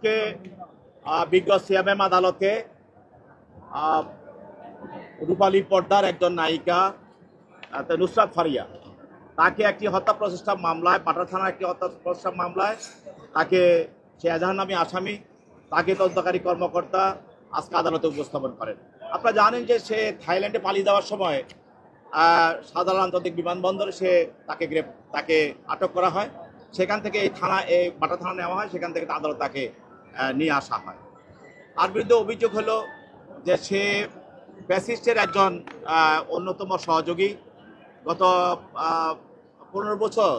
আজকে বিজ্ঞ সিএমএম আদালতে রূপালী পর্দার একজন নায়িকা নুসরাত ফারিয়া তাকে একটি হত্যা প্রচেষ্টা মামলায় পাটা থানার একটি হত্যা প্রচেষ্টা মামলায় তাকে সে এজাহার নামী আসামি তাকে তদন্তকারী কর্মকর্তা আজকে আদালতে উপস্থাপন করেন। আপনারা জানেন যে সে থাইল্যান্ডে পালিয়ে যাওয়ার সময় সাধারণ আন্তর্জাতিক বিমানবন্দরে তাকে আটক করা হয়। সেখান থেকে এই পাটা থানা নেওয়া হয়, সেখান থেকে আদালত তাকে নিয়ে আসা হয়। তার বিরুদ্ধে অভিযোগ হলো যে সে ফ্যাসিস্টের একজন অন্যতম সহযোগী। গত 15 বছর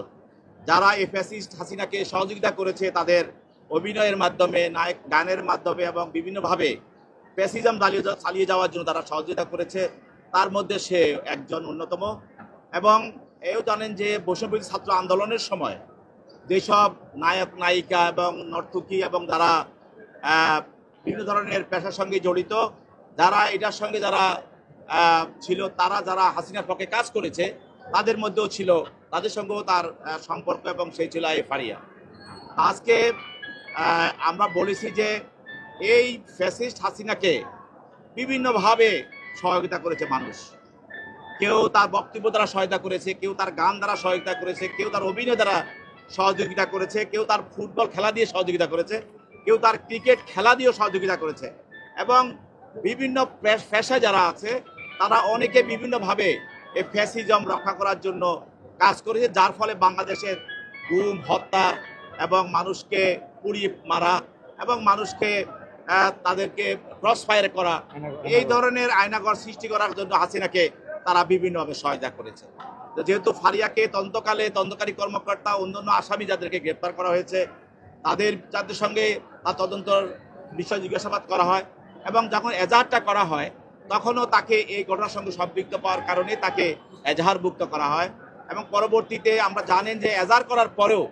যারা এই ফ্যাসিস্ট হাসিনাকে সহযোগিতা করেছে তাদের অভিনয়ের মাধ্যমে, নায়ক গানের মাধ্যমে এবং বিভিন্নভাবে ফ্যাসিজম চালিয়ে যাওয়ার জন্য তারা সহযোগিতা করেছে, তার মধ্যে সে একজন অন্যতম। এবং এও জানেন যে বৈষম্যবিরোধী ছাত্র আন্দোলনের সময় যেসব নায়ক নায়িকা এবং নর্তকী এবং যারা বিভিন্ন ধরনের পেশার সঙ্গে জড়িত, যারা এটার সঙ্গে যারা ছিল, তারা যারা হাসিনার পক্ষে কাজ করেছে তাদের মধ্যেও ছিল, তাদের সঙ্গেও তার সম্পর্ক, এবং সেই ছিল এই ফারিয়া। আজকে আমরা বলেছি যে এই ফ্যাসিস্ট হাসিনাকে বিভিন্নভাবে সহযোগিতা করেছে মানুষ। কেউ তার বক্তব্য দ্বারা সহায়তা করেছে, কেউ তার গান দ্বারা সহযোগিতা করেছে, কেউ তার অভিনয় দ্বারা সহযোগিতা করেছে, কেউ তার ফুটবল খেলা দিয়ে সহযোগিতা করেছে, কেউ তার ক্রিকেট খেলা দিয়েও সহযোগিতা করেছে। এবং বিভিন্ন পেশা যারা আছে তারা অনেকে বিভিন্নভাবে এই ফ্যাসিজম রক্ষা করার জন্য কাজ করেছে, যার ফলে বাংলাদেশের গুম, হত্যা এবং মানুষকে পুড়িয়ে মারা এবং মানুষকে তাদেরকে ক্রস ফায়ার করা, এই ধরনের আয়নাঘর সৃষ্টি করার জন্য হাসিনাকে তারা বিভিন্নভাবে সহায়তা করেছে। তো যেহেতু ফারিয়াকে তদন্তকারী কর্মকর্তা অন্যান্য আসামি যাদেরকে গ্রেপ্তার করা হয়েছে যাদের সঙ্গে তার তদন্তর বিষয় জিজ্ঞাসাবাদ করা হয়, এবং যখন এজাহারটা করা হয় তখনও তাকে এই ঘটনার সঙ্গে সম্পৃক্ত পাওয়ার কারণে তাকে এজাহারভুক্ত করা হয়। এবং পরবর্তীতে আমরা জানেন যে এজাহার করার পরেও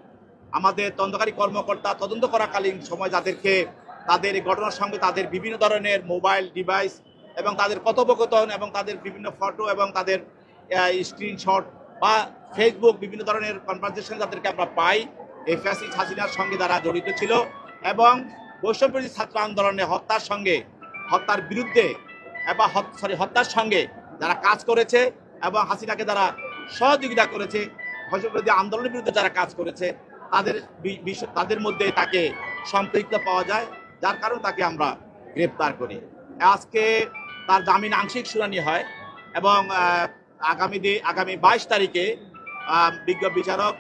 আমাদের তদন্তকারী কর্মকর্তা তদন্ত করাকালীন সময় তাদের এই ঘটনার সঙ্গে তাদের বিভিন্ন ধরনের মোবাইল ডিভাইস এবং তাদের কথোপকথন এবং তাদের বিভিন্ন ফটো এবং তাদের স্ক্রিনশট বা ফেসবুক বিভিন্ন ধরনের কনভারসেশন যাদেরকে আমরা পাই, এই ফ্যাসিস্ট হাসিনার সঙ্গে যারা জড়িত ছিল এবং বৈষম্যবিরোধী ছাত্র আন্দোলনে হত্যার বিরুদ্ধে এবং হত্যার সঙ্গে যারা কাজ করেছে এবং হাসিনাকে যারা সহযোগিতা করেছে, বৈষম্যবিরোধী আন্দোলনের বিরুদ্ধে যারা কাজ করেছে, তাদের মধ্যে তাকে সম্পৃক্ত পাওয়া যায়, যার কারণে তাকে আমরা গ্রেপ্তার করি। আজকে তার জামিন আংশিক শুনানি হয় এবং আগামী 22 তারিখে বিজ্ঞ বিচারক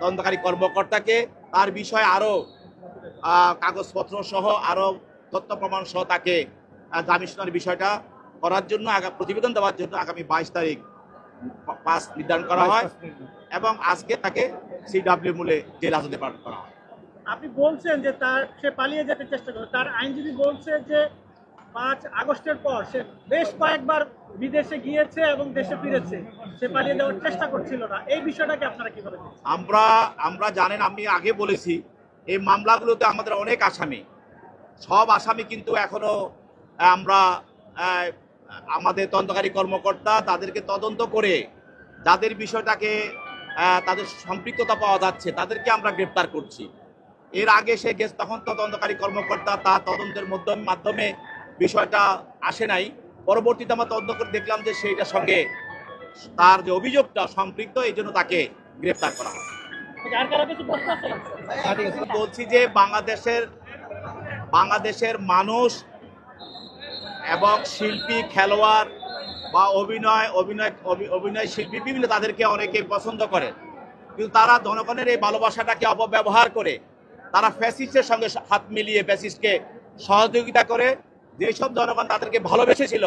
তদন্তকারী কর্মকর্তাকে তার বিষয়ে আরও কাগজপত্র সহ আরও তথ্য প্রমাণ সহ তাকে জামিন শুনানির বিষয়টা করার জন্য প্রতিবেদন দেওয়ার জন্য আগামী 22 তারিখ নির্ধারণ করা হয় এবং আজকে তাকে সিডব্লিউ মূলে জেল হাজতে পাঠানো করা হয়। আপনি বলছেন যে সে পালিয়ে যেতে চেষ্টা করে, তার আইনজীবী বলছে যে 5 আগস্টের পর সে বেশ কয়েকবার বিদেশে গিয়েছে এবং দেশে ফিরেছে, সে পালিয়ে যাওয়ার চেষ্টা করছিল না। এই বিষয়টাকে আপনারা কিভাবে দেখছেন? আমরা জানেন, আমি আগে বলেছি এই মামলাগুলোতে আমাদের অনেক আসামি, সব আসামি কিন্তু এখনো আমরা আমাদের তদন্তকারী কর্মকর্তা তাদেরকে তদন্ত করে যাদের বিষয়টাকে তাদের সম্পৃক্ততা পাওয়া যাচ্ছে তাদেরকে আমরা গ্রেপ্তার করছি। এর আগে সে গেছে, তখন তদন্তকারী কর্মকর্তা তার তদন্তের মাধ্যমে বিষয়টা আসে নাই। পরবর্তীতে আমরা তদন্ত করে দেখলাম যে সেইটার সঙ্গে তার যে অভিযোগটা সম্পৃক্ত, এই জন্য তাকে গ্রেপ্তার করা হয়। বলছি যে বাংলাদেশের মানুষ এবং শিল্পী, খেলোয়াড় বা অভিনয় শিল্পী বিভিন্ন তাদেরকে অনেকে পছন্দ করে, কিন্তু তারা জনগণের এই ভালোবাসাটাকে অপব্যবহার করে তারা ফ্যাসিস্টের সঙ্গে হাত মিলিয়ে ফ্যাসিস্টকে সহযোগিতা করে। যেসব জনগণ তাদেরকে ভালোবেসেছিল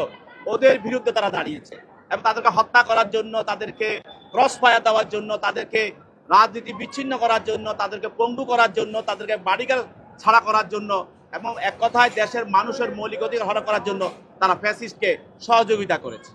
ওদের বিরুদ্ধে তারা দাঁড়িয়েছে এবং তাদেরকে হত্যা করার জন্য, তাদেরকে ক্রস ফায়ার দেওয়ার জন্য, তাদেরকে রাজনীতি বিচ্ছিন্ন করার জন্য, তাদেরকে পঙ্গু করার জন্য, তাদেরকে বাড়িঘর ছাড়া করার জন্য এবং এক কথায় দেশের মানুষের মৌলিক অধিকার হরণ করার জন্য তারা ফ্যাসিস্টকে সহযোগিতা করেছে।